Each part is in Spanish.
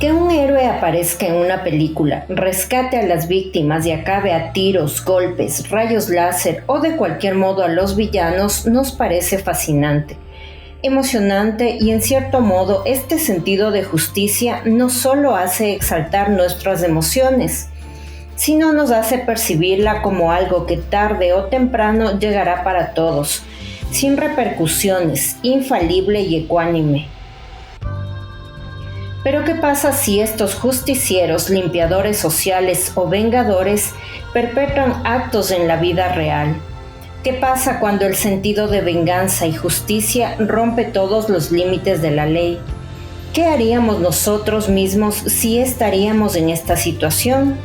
Que un héroe aparezca en una película, rescate a las víctimas y acabe a tiros, golpes, rayos láser o de cualquier modo a los villanos nos parece fascinante, emocionante y en cierto modo este sentido de justicia no solo hace exaltar nuestras emociones, sino nos hace percibirla como algo que tarde o temprano llegará para todos, sin repercusiones, infalible y ecuánime. Pero ¿qué pasa si estos justicieros, limpiadores sociales o vengadores perpetran actos en la vida real? ¿Qué pasa cuando el sentido de venganza y justicia rompe todos los límites de la ley? ¿Qué haríamos nosotros mismos si estaríamos en esta situación?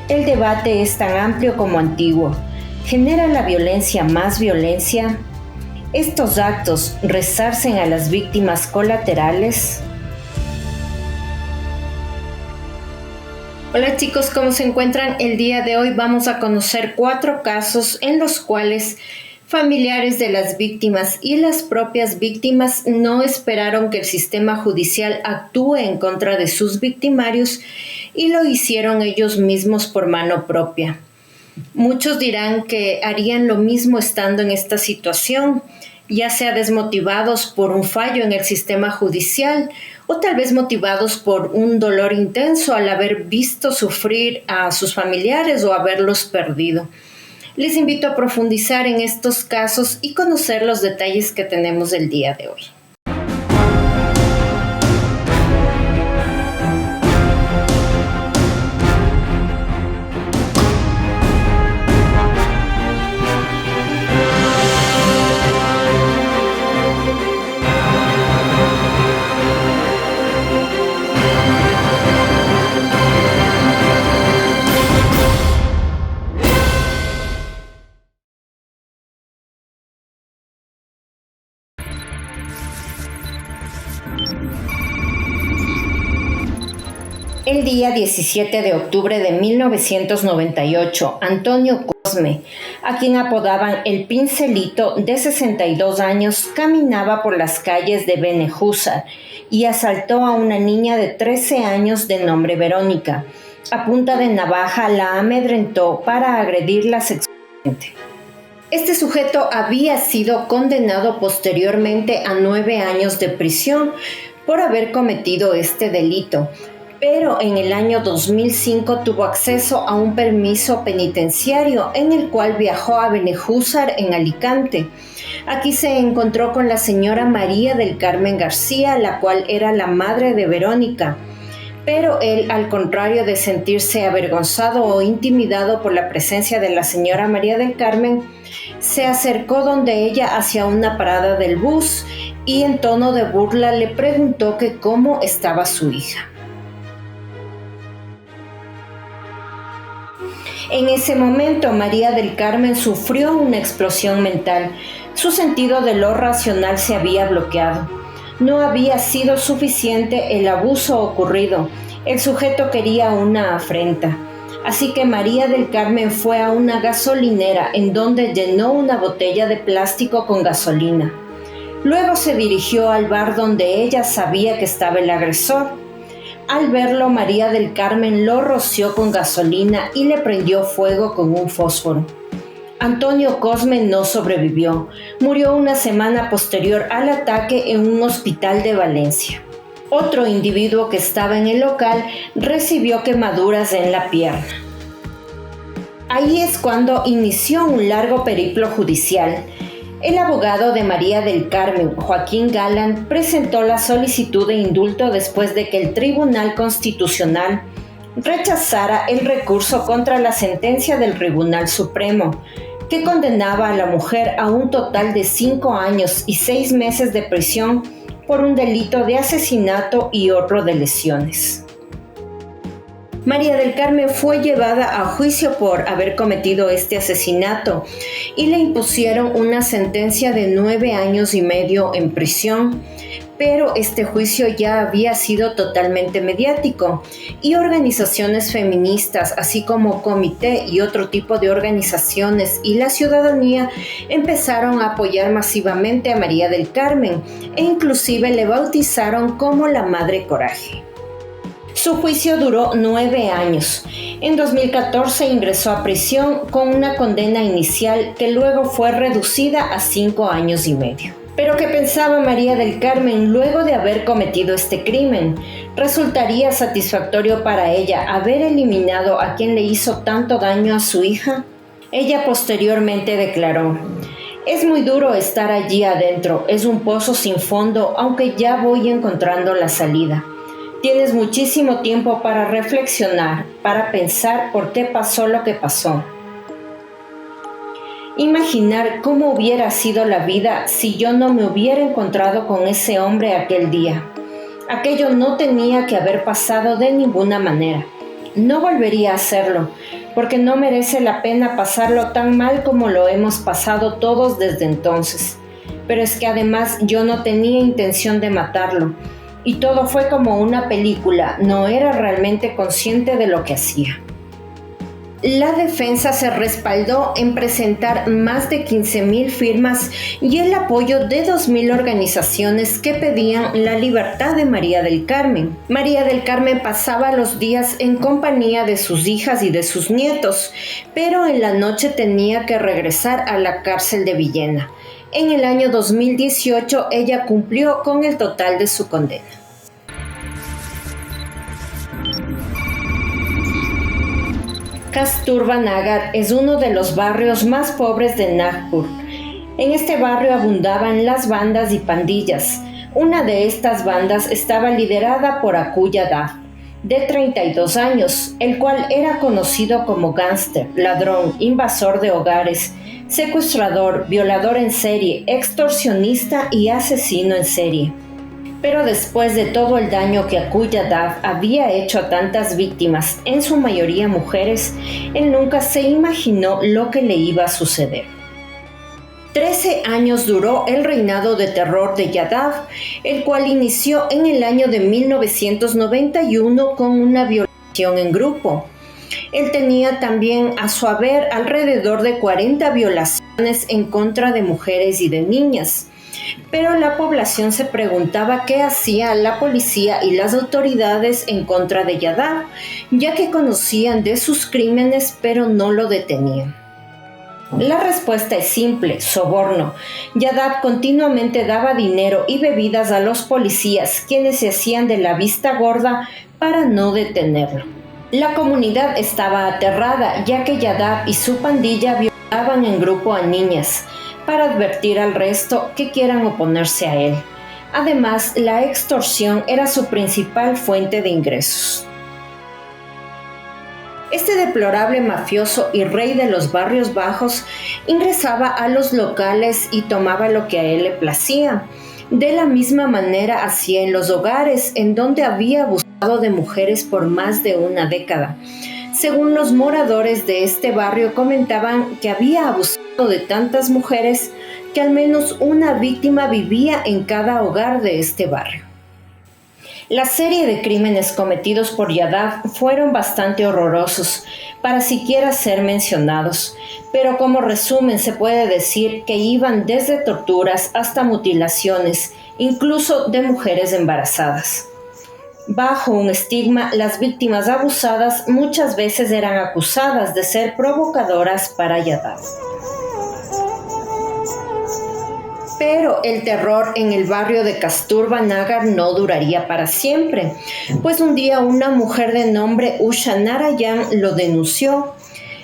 El debate es tan amplio como antiguo. ¿Genera la violencia más violencia? ¿Estos actos resarcen a las víctimas colaterales? Hola chicos, ¿cómo se encuentran? El día de hoy vamos a conocer 4 casos en los cuales familiares de las víctimas y las propias víctimas no esperaron que el sistema judicial actúe en contra de sus victimarios y lo hicieron ellos mismos por mano propia. Muchos dirán que harían lo mismo estando en esta situación, ya sea desmotivados por un fallo en el sistema judicial o tal vez motivados por un dolor intenso al haber visto sufrir a sus familiares o haberlos perdido. Les invito a profundizar en estos casos y conocer los detalles que tenemos el día de hoy. El día 17 de octubre de 1998, Antonio Cosme, a quien apodaban el Pincelito, de 62 años, caminaba por las calles de Benejúzar y asaltó a una niña de 13 años de nombre Verónica. A punta de navaja la amedrentó para agredirla sexualmente. Este sujeto había sido condenado posteriormente a 9 años de prisión por haber cometido este delito, pero en el año 2005 tuvo acceso a un permiso penitenciario en el cual viajó a Benejúzar en Alicante. Aquí se encontró con la señora María del Carmen García, la cual era la madre de Verónica. Pero él, al contrario de sentirse avergonzado o intimidado por la presencia de la señora María del Carmen, se acercó donde ella hacia una parada del bus y en tono de burla le preguntó que cómo estaba su hija. En ese momento, María del Carmen sufrió una explosión mental. Su sentido de lo racional se había bloqueado. No había sido suficiente el abuso ocurrido. El sujeto quería una afrenta. Así que María del Carmen fue a una gasolinera en donde llenó una botella de plástico con gasolina. Luego se dirigió al bar donde ella sabía que estaba el agresor. Al verlo, María del Carmen lo roció con gasolina y le prendió fuego con un fósforo. Antonio Cosme no sobrevivió. Murió una semana posterior al ataque en un hospital de Valencia. Otro individuo que estaba en el local recibió quemaduras en la pierna. Ahí es cuando inició un largo periplo judicial. El abogado de María del Carmen, Joaquín Galán, presentó la solicitud de indulto después de que el Tribunal Constitucional rechazara el recurso contra la sentencia del Tribunal Supremo, que condenaba a la mujer a un total de 5 años y 6 meses de prisión por un delito de asesinato y otro de lesiones. María del Carmen fue llevada a juicio por haber cometido este asesinato y le impusieron una sentencia de 9 años y medio en prisión, pero este juicio ya había sido totalmente mediático y organizaciones feministas, así como comité y otro tipo de organizaciones y la ciudadanía empezaron a apoyar masivamente a María del Carmen e inclusive le bautizaron como la Madre Coraje. Su juicio duró 9 años. En 2014 ingresó a prisión con una condena inicial que luego fue reducida a 5 años y medio. Pero ¿qué pensaba María del Carmen luego de haber cometido este crimen? ¿Resultaría satisfactorio para ella haber eliminado a quien le hizo tanto daño a su hija? Ella posteriormente declaró: "Es muy duro estar allí adentro, es un pozo sin fondo, aunque ya voy encontrando la salida. Tienes muchísimo tiempo para reflexionar, para pensar por qué pasó lo que pasó. Imaginar cómo hubiera sido la vida si yo no me hubiera encontrado con ese hombre aquel día. Aquello no tenía que haber pasado de ninguna manera. No volvería a hacerlo, porque no merece la pena pasarlo tan mal como lo hemos pasado todos desde entonces. Pero es que además yo no tenía intención de matarlo, y todo fue como una película, no era realmente consciente de lo que hacía". La defensa se respaldó en presentar más de 15,000 firmas y el apoyo de 2,000 organizaciones que pedían la libertad de María del Carmen. María del Carmen pasaba los días en compañía de sus hijas y de sus nietos, pero en la noche tenía que regresar a la cárcel de Villena. En el año 2018 ella cumplió con el total de su condena. Kasturba Nagar es uno de los barrios más pobres de Nagpur. En este barrio abundaban las bandas y pandillas. Una de estas bandas estaba liderada por Akul Yadav, de 32 años, el cual era conocido como gángster, ladrón, invasor de hogares, secuestrador, violador en serie, extorsionista y asesino en serie. Pero después de todo el daño que Akul Yadav había hecho a tantas víctimas, en su mayoría mujeres, él nunca se imaginó lo que le iba a suceder. 13 años duró el reinado de terror de Yadav, el cual inició en el año de 1991 con una violación en grupo. Él tenía también a su haber alrededor de 40 violaciones en contra de mujeres y de niñas. Pero la población se preguntaba qué hacía la policía y las autoridades en contra de Yadav, ya que conocían de sus crímenes pero no lo detenían. La respuesta es simple: soborno. Yadav continuamente daba dinero y bebidas a los policías, quienes se hacían de la vista gorda para no detenerlo. La comunidad estaba aterrada, ya que Yadav y su pandilla violaban en grupo a niñas, para advertir al resto que quieran oponerse a él. Además, la extorsión era su principal fuente de ingresos. Este deplorable mafioso y rey de los barrios bajos ingresaba a los locales y tomaba lo que a él le placía. De la misma manera hacía en los hogares, en donde había abusado de mujeres por más de una década. Según los moradores de este barrio, comentaban que había abusado de tantas mujeres que al menos una víctima vivía en cada hogar de este barrio. La serie de crímenes cometidos por Yadav fueron bastante horrorosos para siquiera ser mencionados, pero como resumen se puede decir que iban desde torturas hasta mutilaciones, incluso de mujeres embarazadas. Bajo un estigma, las víctimas abusadas muchas veces eran acusadas de ser provocadoras para Yadav. Pero el terror en el barrio de Kasturba Nagar no duraría para siempre, pues un día una mujer de nombre Usha Narayan lo denunció.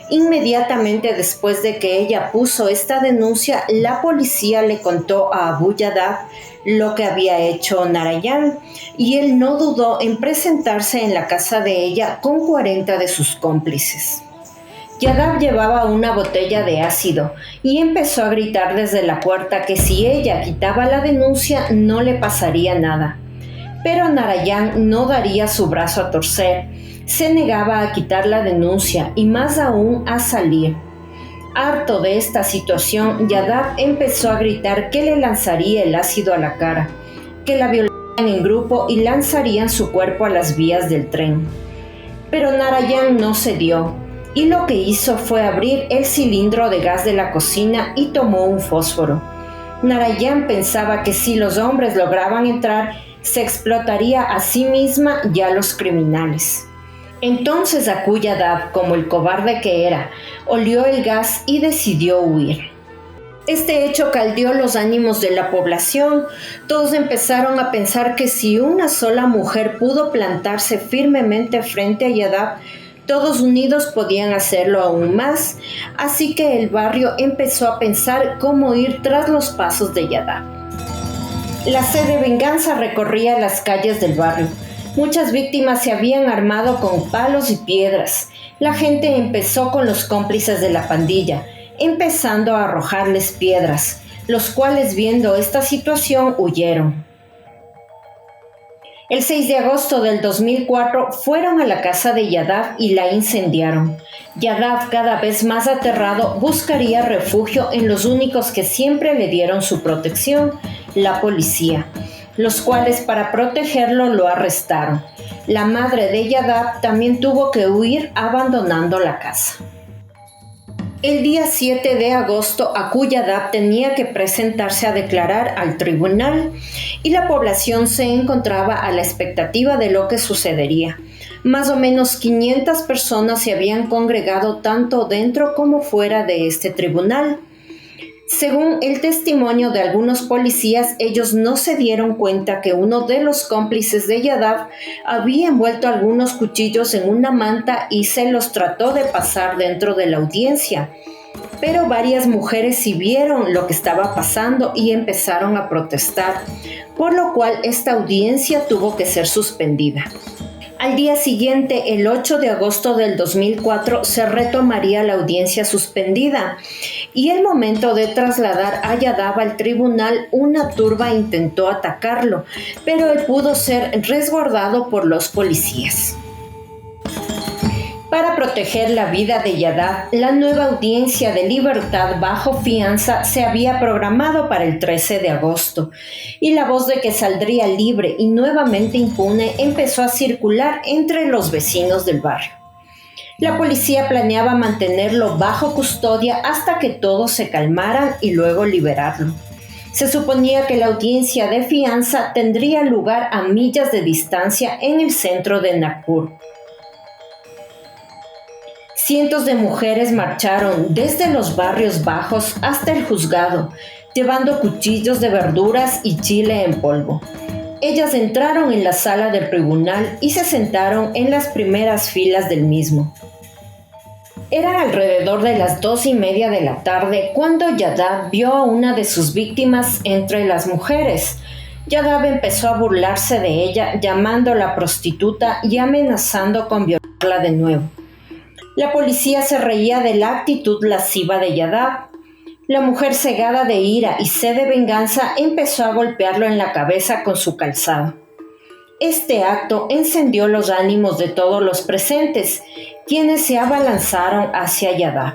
Inmediatamente después de que ella puso esta denuncia, la policía le contó a Abu Yadav lo que había hecho Narayan, y él no dudó en presentarse en la casa de ella con 40 de sus cómplices. Yadav llevaba una botella de ácido y empezó a gritar desde la puerta que si ella quitaba la denuncia no le pasaría nada. Pero Narayan no daría su brazo a torcer, se negaba a quitar la denuncia y más aún a salir. Harto de esta situación, Yadav empezó a gritar que le lanzaría el ácido a la cara, que la violarían en grupo y lanzarían su cuerpo a las vías del tren. Pero Narayan no cedió, y lo que hizo fue abrir el cilindro de gas de la cocina y tomó un fósforo. Narayan pensaba que si los hombres lograban entrar, se explotaría a sí misma y a los criminales. Entonces Akuyadab, como el cobarde que era, olió el gas y decidió huir. Este hecho caldeó los ánimos de la población. Todos empezaron a pensar que si una sola mujer pudo plantarse firmemente frente a Yadab, todos unidos podían hacerlo aún más. Así que el barrio empezó a pensar cómo ir tras los pasos de Yadab. La sed de venganza recorría las calles del barrio. Muchas víctimas se habían armado con palos y piedras. La gente empezó con los cómplices de la pandilla, empezando a arrojarles piedras, los cuales viendo esta situación huyeron. El 6 de agosto del 2004 fueron a la casa de Yadab y la incendiaron. Yadab, cada vez más aterrado, buscaría refugio en los únicos que siempre le dieron su protección, la policía, los cuales para protegerlo lo arrestaron. La madre de Yadab también tuvo que huir abandonando la casa. El día 7 de agosto, Akuyadab tenía que presentarse a declarar al tribunal y la población se encontraba a la expectativa de lo que sucedería. Más o menos 500 personas se habían congregado tanto dentro como fuera de este tribunal. Según el testimonio de algunos policías, ellos no se dieron cuenta que uno de los cómplices de Yadab había envuelto algunos cuchillos en una manta y se los trató de pasar dentro de la audiencia. Pero varias mujeres sí vieron lo que estaba pasando y empezaron a protestar, por lo cual esta audiencia tuvo que ser suspendida. Al día siguiente, el 8 de agosto del 2004, se retomaría la audiencia suspendida y el momento de trasladar a Yadab al tribunal, una turba intentó atacarlo, pero él pudo ser resguardado por los policías. Para proteger la vida de Yadab, la nueva audiencia de libertad bajo fianza se había programado para el 13 de agosto, y la voz de que saldría libre y nuevamente impune empezó a circular entre los vecinos del barrio. La policía planeaba mantenerlo bajo custodia hasta que todos se calmaran y luego liberarlo. Se suponía que la audiencia de fianza tendría lugar a millas de distancia en el centro de Nagpur. Cientos de mujeres marcharon desde los barrios bajos hasta el juzgado, llevando cuchillos de verduras y chile en polvo. Ellas entraron en la sala del tribunal y se sentaron en las primeras filas del mismo. Eran alrededor de las 2:30 de la tarde cuando Yadab vio a una de sus víctimas entre las mujeres. Yadab empezó a burlarse de ella, llamándola prostituta y amenazando con violarla de nuevo. La policía se reía de la actitud lasciva de Yadab. La mujer, cegada de ira y sed de venganza, empezó a golpearlo en la cabeza con su calzado. Este acto encendió los ánimos de todos los presentes, quienes se abalanzaron hacia Yadab.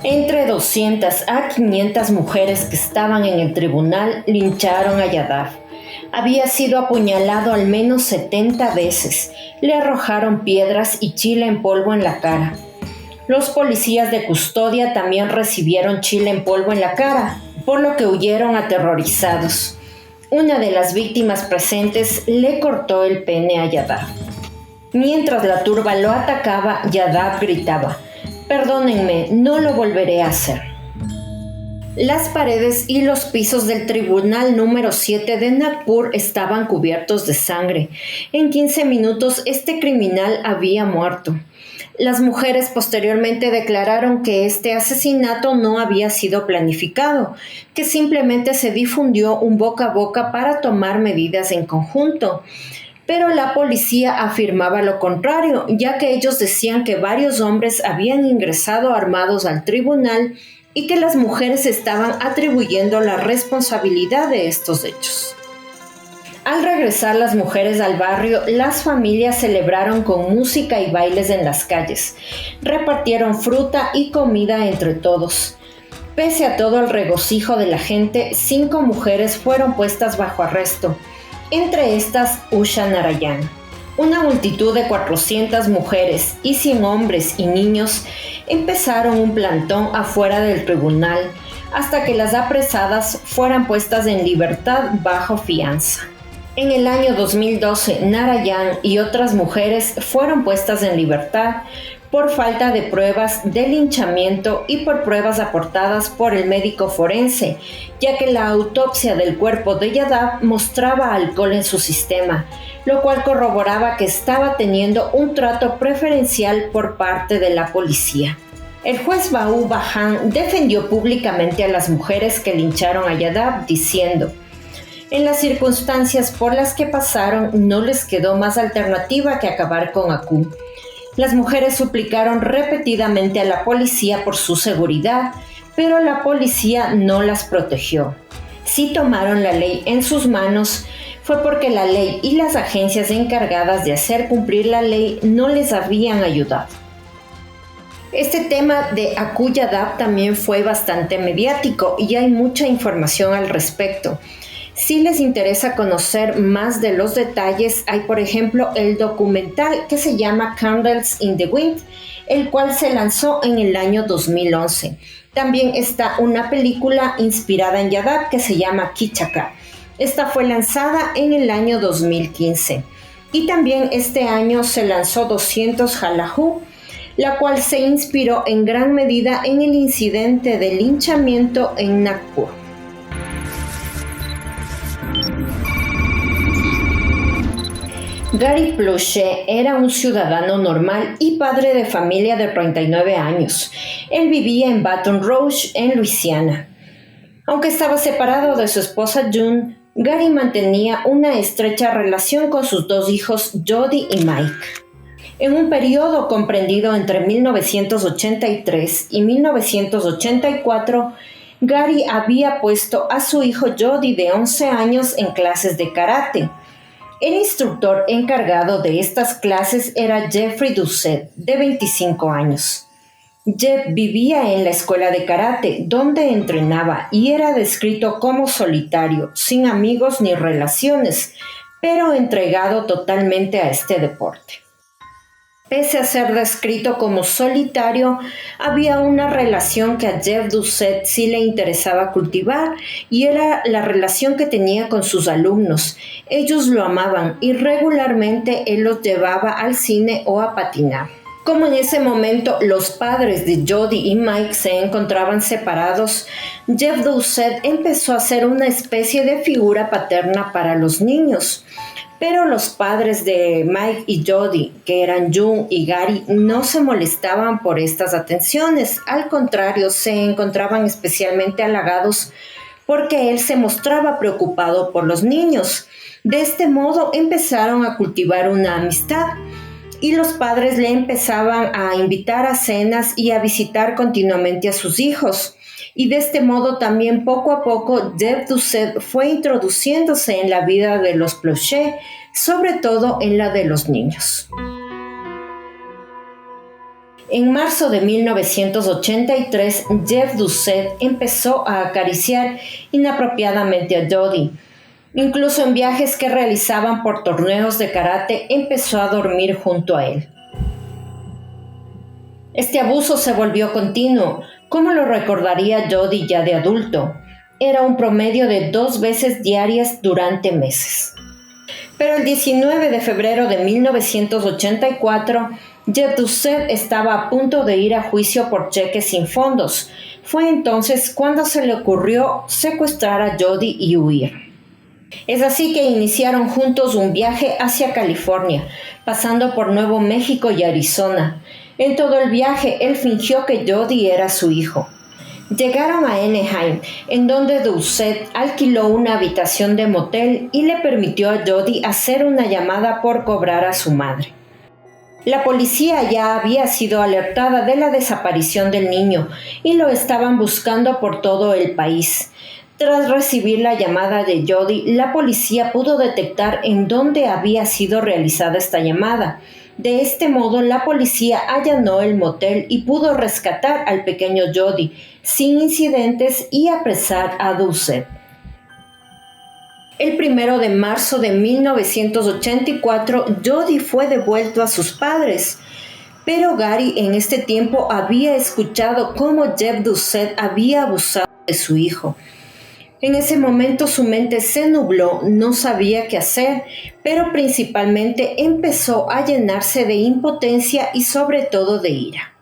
Entre 200 a 500 mujeres que estaban en el tribunal lincharon a Yadab. Había sido apuñalado al menos 70 veces. Le arrojaron piedras y chile en polvo en la cara. Los policías de custodia también recibieron chile en polvo en la cara, por lo que huyeron aterrorizados. Una de las víctimas presentes le cortó el pene a Yadab. Mientras la turba lo atacaba, Yadab gritaba: «Perdónenme, no lo volveré a hacer». Las paredes y los pisos del tribunal número 7 de Nagpur estaban cubiertos de sangre. En 15 minutos este criminal había muerto. Las mujeres posteriormente declararon que este asesinato no había sido planificado, que simplemente se difundió un boca a boca para tomar medidas en conjunto. Pero la policía afirmaba lo contrario, ya que ellos decían que varios hombres habían ingresado armados al tribunal y que las mujeres estaban atribuyendo la responsabilidad de estos hechos. Al regresar las mujeres al barrio, las familias celebraron con música y bailes en las calles. Repartieron fruta y comida entre todos. Pese a todo el regocijo de la gente, 5 mujeres fueron puestas bajo arresto, entre estas Usha Narayan. Una multitud de 400 mujeres y 100 hombres y niños empezaron un plantón afuera del tribunal hasta que las apresadas fueran puestas en libertad bajo fianza. En el año 2012, Narayan y otras mujeres fueron puestas en libertad por falta de pruebas de linchamiento y por pruebas aportadas por el médico forense, ya que la autopsia del cuerpo de Yadav mostraba alcohol en su sistema, lo cual corroboraba que estaba teniendo un trato preferencial por parte de la policía. El juez Baú Bajan defendió públicamente a las mujeres que lincharon a Yadav, diciendo: en las circunstancias por las que pasaron, no les quedó más alternativa que acabar con Aku. Las mujeres suplicaron repetidamente a la policía por su seguridad, pero la policía no las protegió. Si tomaron la ley en sus manos, fue porque la ley y las agencias encargadas de hacer cumplir la ley no les habían ayudado. Este tema de Aku Yadav también fue bastante mediático y hay mucha información al respecto. Si les interesa conocer más de los detalles, hay por ejemplo el documental que se llama Candles in the Wind, el cual se lanzó en el año 2011. También está una película inspirada en Yadav que se llama Kichaka. Esta fue lanzada en el año 2015. Y también este año se lanzó 200 Halahu, la cual se inspiró en gran medida en el incidente de linchamiento en Nagpur. Gary Plouffe era un ciudadano normal y padre de familia de 39 años. Él vivía en Baton Rouge, en Luisiana. Aunque estaba separado de su esposa June, Gary mantenía una estrecha relación con sus dos hijos, Jody y Mike. En un periodo comprendido entre 1983 y 1984, Gary había puesto a su hijo Jody de 11 años en clases de karate. El instructor encargado de estas clases era Jeffrey Doucette, de 25 años. Jeff vivía en la escuela de karate, donde entrenaba y era descrito como solitario, sin amigos ni relaciones, pero entregado totalmente a este deporte. Pese a ser descrito como solitario, había una relación que a Jeff Doucette sí le interesaba cultivar y era la relación que tenía con sus alumnos. Ellos lo amaban y regularmente él los llevaba al cine o a patinar. Como en ese momento los padres de Jody y Mike se encontraban separados, Jeff Doucette empezó a ser una especie de figura paterna para los niños. Pero los padres de Mike y Jody, que eran June y Gary, no se molestaban por estas atenciones. Al contrario, se encontraban especialmente halagados porque él se mostraba preocupado por los niños. De este modo empezaron a cultivar una amistad y los padres le empezaban a invitar a cenas y a visitar continuamente a sus hijos. Y de este modo también poco a poco Jeff Doucette fue introduciéndose en la vida de los Plouffe, sobre todo en la de los niños. En marzo de 1983, Jeff Doucette empezó a acariciar inapropiadamente a Jody. Incluso en viajes que realizaban por torneos de karate, empezó a dormir junto a él. Este abuso se volvió continuo, como lo recordaría Jody ya de adulto. Era un promedio de 2 veces diarias durante meses. Pero el 19 de febrero de 1984, Jeff Doucette estaba a punto de ir a juicio por cheques sin fondos. Fue entonces cuando se le ocurrió secuestrar a Jody y huir. Es así que iniciaron juntos un viaje hacia California, pasando por Nuevo México y Arizona. En todo el viaje, él fingió que Jody era su hijo. Llegaron a Anaheim, en donde Doucette alquiló una habitación de motel y le permitió a Jody hacer una llamada por cobrar a su madre. La policía ya había sido alertada de la desaparición del niño y lo estaban buscando por todo el país. Tras recibir la llamada de Jody, la policía pudo detectar en dónde había sido realizada esta llamada. De este modo, la policía allanó el motel y pudo rescatar al pequeño Jody sin incidentes y apresar a Doucette. El 1 de marzo de 1984, Jody fue devuelto a sus padres, pero Gary en este tiempo había escuchado cómo Jeff Doucette había abusado de su hijo. En ese momento su mente se nubló, no sabía qué hacer, pero principalmente empezó a llenarse de impotencia y sobre todo de ira.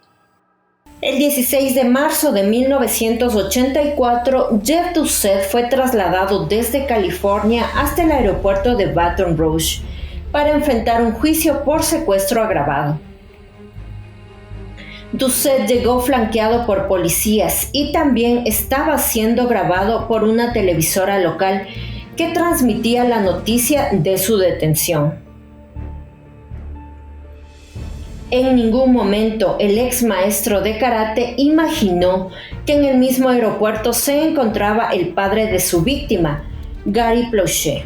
El 16 de marzo de 1984, Jeff Doucet fue trasladado desde California hasta el aeropuerto de Baton Rouge para enfrentar un juicio por secuestro agravado. Doucet llegó flanqueado por policías y también estaba siendo grabado por una televisora local que transmitía la noticia de su detención. En ningún momento el ex maestro de karate imaginó que en el mismo aeropuerto se encontraba el padre de su víctima, Gary Planchet.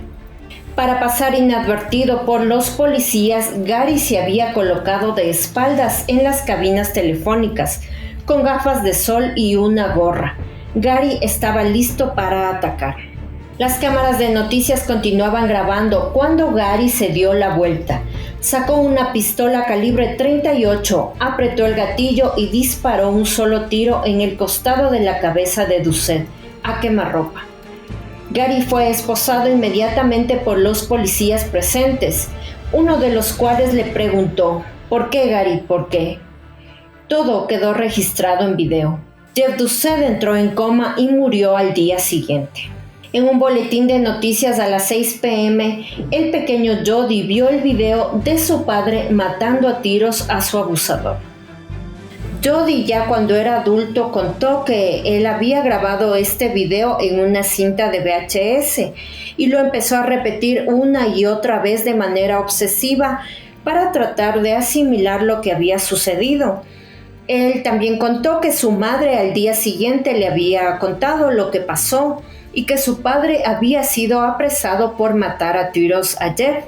Para pasar inadvertido por los policías, Gary se había colocado de espaldas en las cabinas telefónicas, con gafas de sol y una gorra. Gary estaba listo para atacar. Las cámaras de noticias continuaban grabando cuando Gary se dio la vuelta. Sacó una pistola calibre 38, apretó el gatillo y disparó un solo tiro en el costado de la cabeza de Doucet, a quemarropa. Gary fue esposado inmediatamente por los policías presentes, uno de los cuales le preguntó: ¿Por qué, Gary? ¿Por qué? Todo quedó registrado en video. Jeff Doucet entró en coma y murió al día siguiente. En un boletín de noticias a las 6 p.m., el pequeño Jody vio el video de su padre matando a tiros a su abusador. Jody, ya cuando era adulto, contó que él había grabado este video en una cinta de VHS y lo empezó a repetir una y otra vez de manera obsesiva para tratar de asimilar lo que había sucedido. Él también contó que su madre al día siguiente le había contado lo que pasó y que su padre había sido apresado por matar a tiros a Jeff.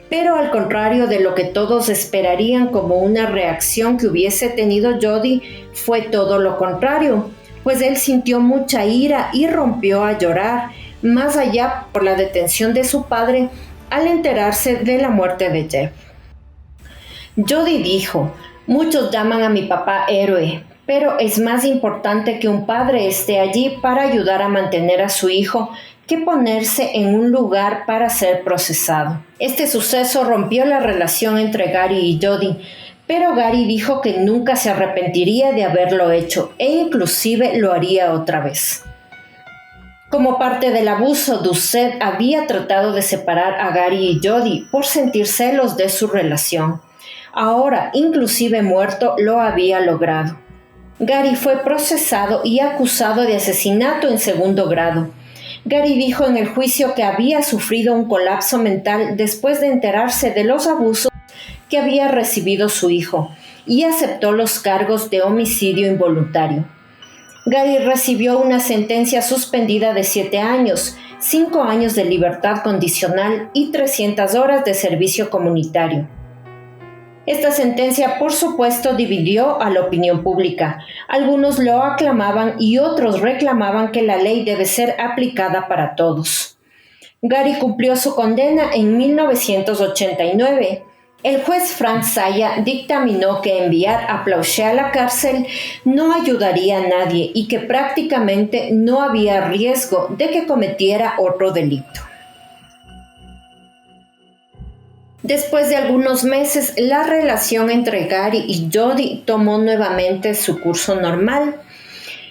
Pero al contrario de lo que todos esperarían como una reacción que hubiese tenido Jody, fue todo lo contrario, pues él sintió mucha ira y rompió a llorar, más allá por la detención de su padre al enterarse de la muerte de Jeff. Jody dijo: «Muchos llaman a mi papá héroe, pero es más importante que un padre esté allí para ayudar a mantener a su hijo que ponerse en un lugar para ser procesado». Este suceso rompió la relación entre Gary y Jody, pero Gary dijo que nunca se arrepentiría de haberlo hecho e inclusive lo haría otra vez. Como parte del abuso, Doucet había tratado de separar a Gary y Jody por sentir celos de su relación. Ahora, inclusive muerto, lo había logrado. Gary fue procesado y acusado de asesinato en segundo grado. Gary dijo en el juicio que había sufrido un colapso mental después de enterarse de los abusos que había recibido su hijo y aceptó los cargos de homicidio involuntario. Gary recibió una sentencia suspendida de 7 años, 5 años de libertad condicional y 300 horas de servicio comunitario. Esta sentencia, por supuesto, dividió a la opinión pública. Algunos lo aclamaban y otros reclamaban que la ley debe ser aplicada para todos. Gary cumplió su condena en 1989. El juez Frank Zaya dictaminó que enviar a Planchet a la cárcel no ayudaría a nadie y que prácticamente no había riesgo de que cometiera otro delito. Después de algunos meses, la relación entre Gary y Jody tomó nuevamente su curso normal.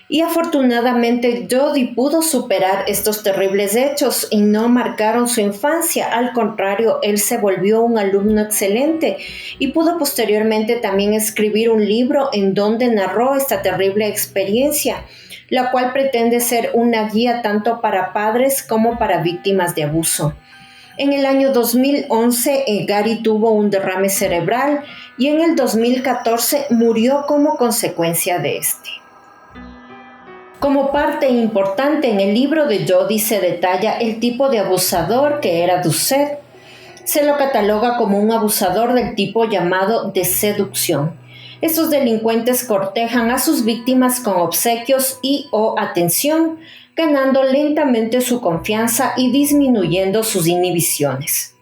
Y afortunadamente Jody pudo superar estos terribles hechos y no marcaron su infancia. Al contrario, él se volvió un alumno excelente y pudo posteriormente también escribir un libro en donde narró esta terrible experiencia, la cual pretende ser una guía tanto para padres como para víctimas de abuso. En el año 2011, Gary tuvo un derrame cerebral y en el 2014 murió como consecuencia de este. Como parte importante en el libro de Jody se detalla el tipo de abusador que era Doucet. Se lo cataloga como un abusador del tipo llamado de seducción. Estos delincuentes cortejan a sus víctimas con obsequios y o atención, ganando lentamente su confianza y disminuyendo sus inhibiciones.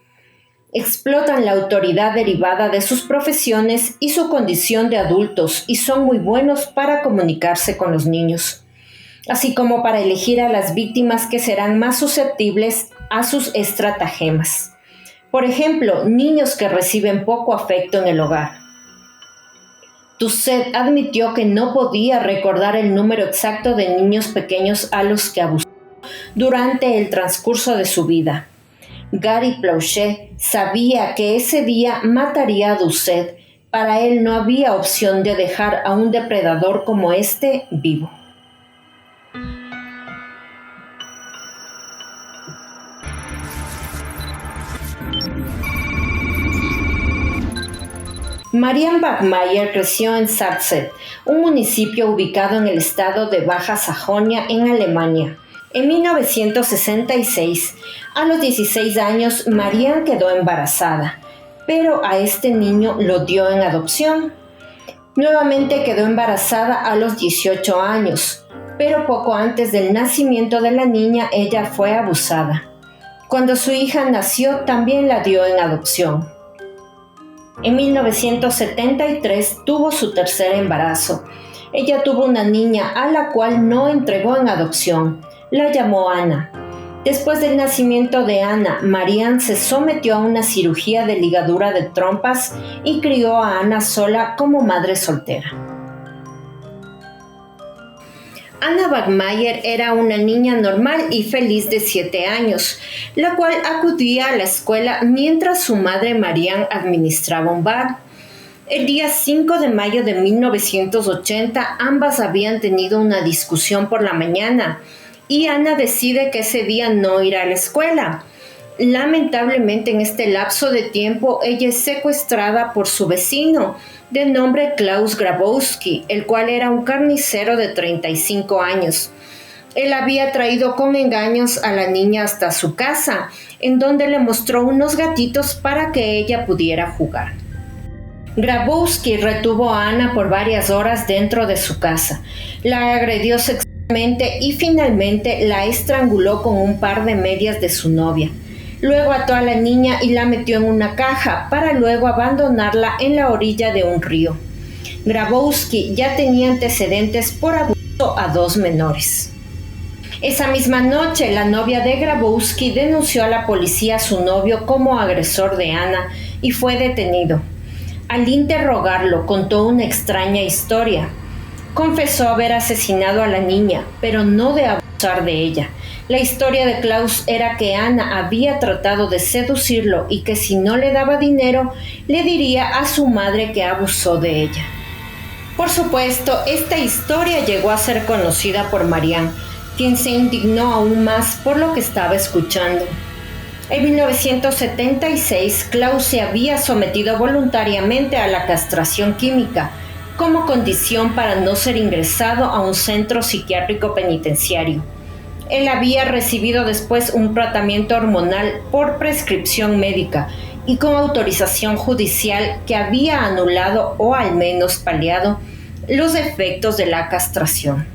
Explotan la autoridad derivada de sus profesiones y su condición de adultos y son muy buenos para comunicarse con los niños. así como para elegir a las víctimas que serán más susceptibles a sus estratagemas. Por ejemplo, niños que reciben poco afecto en el hogar. Doucet admitió que no podía recordar el número exacto de niños pequeños a los que abusó durante el transcurso de su vida. Gary Planchet sabía que ese día mataría a Doucet. Para él no había opción de dejar a un depredador como este vivo. Marianne Wagmeier creció en Sachsen, un municipio ubicado en el estado de Baja Sajonia, en Alemania. En 1966, a los 16 años, Marianne quedó embarazada, pero a este niño lo dio en adopción. Nuevamente quedó embarazada a los 18 años, pero poco antes del nacimiento de la niña ella fue abusada. Cuando su hija nació, también la dio en adopción. En 1973 tuvo su tercer embarazo. Ella tuvo una niña a la cual no entregó en adopción. La llamó Ana. Después del nacimiento de Ana, Marianne se sometió a una cirugía de ligadura de trompas y crió a Ana sola como madre soltera. Anna Wagmeier era una niña normal y feliz de 7 años, la cual acudía a la escuela mientras su madre Marianne administraba un bar. El día 5 de mayo de 1980, ambas habían tenido una discusión por la mañana y Anna decide que ese día no irá a la escuela. Lamentablemente, en este lapso de tiempo, ella es secuestrada por su vecino, de nombre Klaus Grabowski, el cual era un carnicero de 35 años. Él había traído con engaños a la niña hasta su casa, en donde le mostró unos gatitos para que ella pudiera jugar. Grabowski retuvo a Anna por varias horas dentro de su casa, la agredió sexualmente y finalmente la estranguló con un par de medias de su novia. Luego ató a la niña y la metió en una caja para luego abandonarla en la orilla de un río. Grabowski ya tenía antecedentes por abuso a 2 menores. Esa misma noche, la novia de Grabowski denunció a la policía a su novio como agresor de Anna y fue detenido. Al interrogarlo, contó una extraña historia. Confesó haber asesinado a la niña, pero no de abusar de ella. La historia de Klaus era que Anna había tratado de seducirlo y que si no le daba dinero, le diría a su madre que abusó de ella. Por supuesto, esta historia llegó a ser conocida por Marianne, quien se indignó aún más por lo que estaba escuchando. En 1976, Klaus se había sometido voluntariamente a la castración química, como condición para no ser ingresado a un centro psiquiátrico penitenciario. Él había recibido después un tratamiento hormonal por prescripción médica y con autorización judicial que había anulado o al menos paliado los efectos de la castración.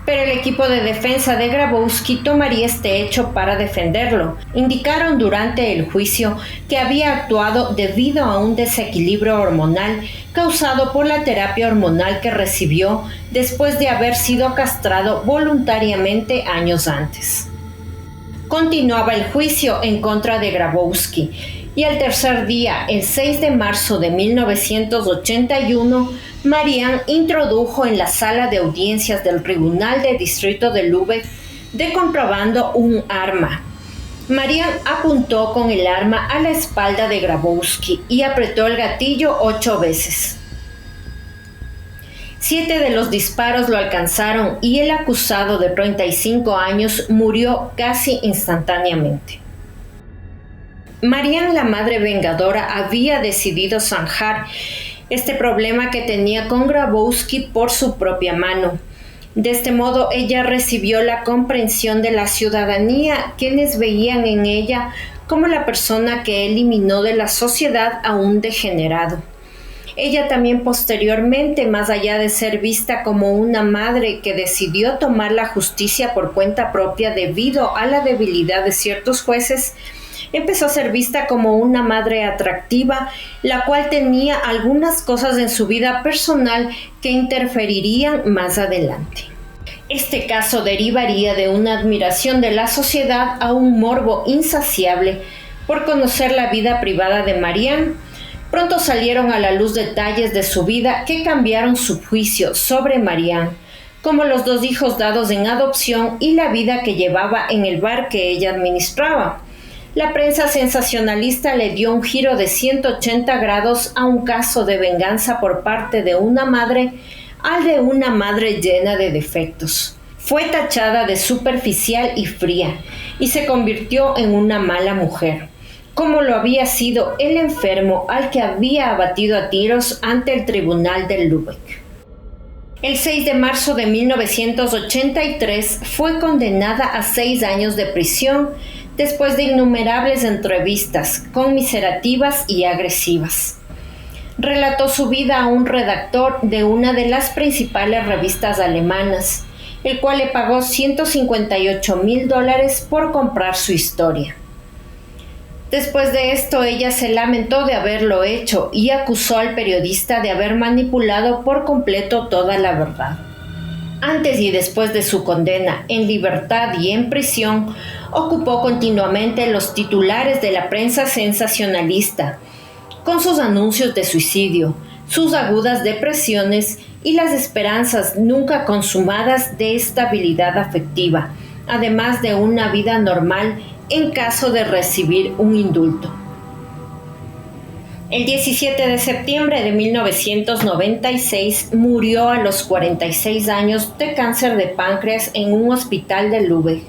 Pero el equipo de defensa de Grabowski tomaría este hecho para defenderlo. Indicaron durante el juicio que había actuado debido a un desequilibrio hormonal causado por la terapia hormonal que recibió después de haber sido castrado voluntariamente años antes. Continuaba el juicio en contra de Grabowski y al tercer día, el 6 de marzo de 1981, Marianne introdujo en la sala de audiencias del Tribunal de Distrito de Lübeck de contrabando un arma. Marianne apuntó con el arma a la espalda de Grabowski y apretó el gatillo 8 veces. 7 de los disparos lo alcanzaron y el acusado de 35 años murió casi instantáneamente. Marianne, la madre vengadora, había decidido zanjar este problema que tenía con Grabowski por su propia mano. De este modo, ella recibió la comprensión de la ciudadanía, quienes veían en ella como la persona que eliminó de la sociedad a un degenerado. Ella también posteriormente, más allá de ser vista como una madre que decidió tomar la justicia por cuenta propia debido a la debilidad de ciertos jueces, empezó a ser vista como una madre atractiva, la cual tenía algunas cosas en su vida personal que interferirían más adelante. Este caso derivaría de una admiración de la sociedad a un morbo insaciable por conocer la vida privada de Marianne. Pronto salieron a la luz detalles de su vida que cambiaron su juicio sobre Marianne, como los 2 hijos dados en adopción y la vida que llevaba en el bar que ella administraba. La prensa sensacionalista le dio un giro de 180 grados a un caso de venganza por parte de una madre al de una madre llena de defectos. Fue tachada de superficial y fría y se convirtió en una mala mujer, como lo había sido el enfermo al que había abatido a tiros ante el tribunal de Lübeck. El 6 de marzo de 1983 fue condenada a 6 años de prisión después de innumerables entrevistas conmiserativas y agresivas. Relató su vida a un redactor de una de las principales revistas alemanas, el cual le pagó $158,000 por comprar su historia. Después de esto, ella se lamentó de haberlo hecho y acusó al periodista de haber manipulado por completo toda la verdad. Antes y después de su condena, en libertad y en prisión, ocupó continuamente los titulares de la prensa sensacionalista, con sus anuncios de suicidio, sus agudas depresiones y las esperanzas nunca consumadas de estabilidad afectiva, además de una vida normal en caso de recibir un indulto. El 17 de septiembre de 1996 murió a los 46 años de cáncer de páncreas en un hospital de Lübeck.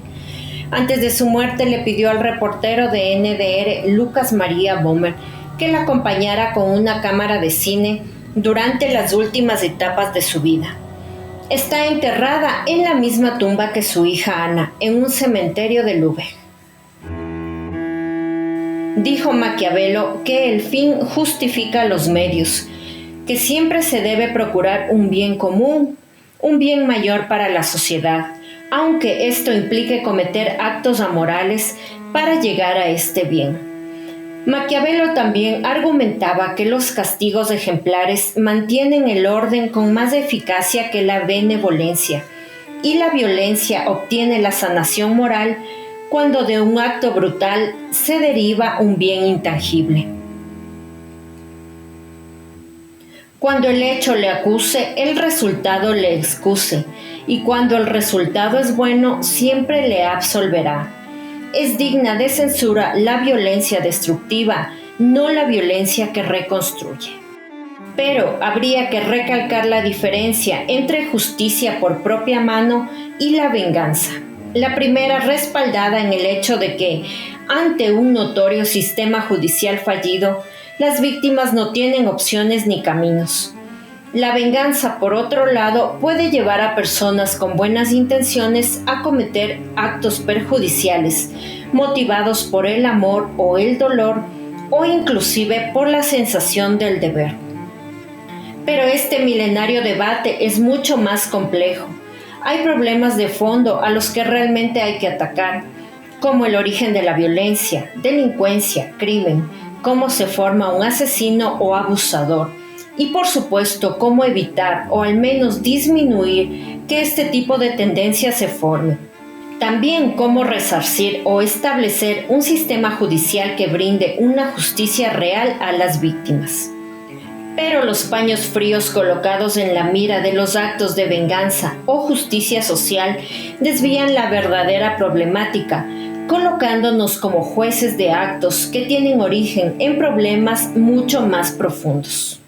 Antes de su muerte le pidió al reportero de NDR, Lucas Maria Bohmer, que la acompañara con una cámara de cine durante las últimas etapas de su vida. Está enterrada en la misma tumba que su hija Ana, en un cementerio de Lübeck. Dijo Maquiavelo que el fin justifica los medios, que siempre se debe procurar un bien común, un bien mayor para la sociedad, aunque esto implique cometer actos amorales para llegar a este bien. Maquiavelo también argumentaba que los castigos ejemplares mantienen el orden con más eficacia que la benevolencia, y la violencia obtiene la sanación moral cuando de un acto brutal se deriva un bien intangible. Cuando el hecho le acuse, el resultado le excuse, y cuando el resultado es bueno, siempre le absolverá. Es digna de censura la violencia destructiva, no la violencia que reconstruye. Pero habría que recalcar la diferencia entre justicia por propia mano y la venganza. La primera respaldada en el hecho de que, ante un notorio sistema judicial fallido, las víctimas no tienen opciones ni caminos. La venganza, por otro lado, puede llevar a personas con buenas intenciones a cometer actos perjudiciales, motivados por el amor o el dolor, o inclusive por la sensación del deber. Pero este milenario debate es mucho más complejo. Hay problemas de fondo a los que realmente hay que atacar, como el origen de la violencia, delincuencia, crimen, cómo se forma un asesino o abusador, y por supuesto cómo evitar o al menos disminuir que este tipo de tendencia se forme. También cómo resarcir o establecer un sistema judicial que brinde una justicia real a las víctimas. Pero los paños fríos colocados en la mira de los actos de venganza o justicia social desvían la verdadera problemática, colocándonos como jueces de actos que tienen origen en problemas mucho más profundos.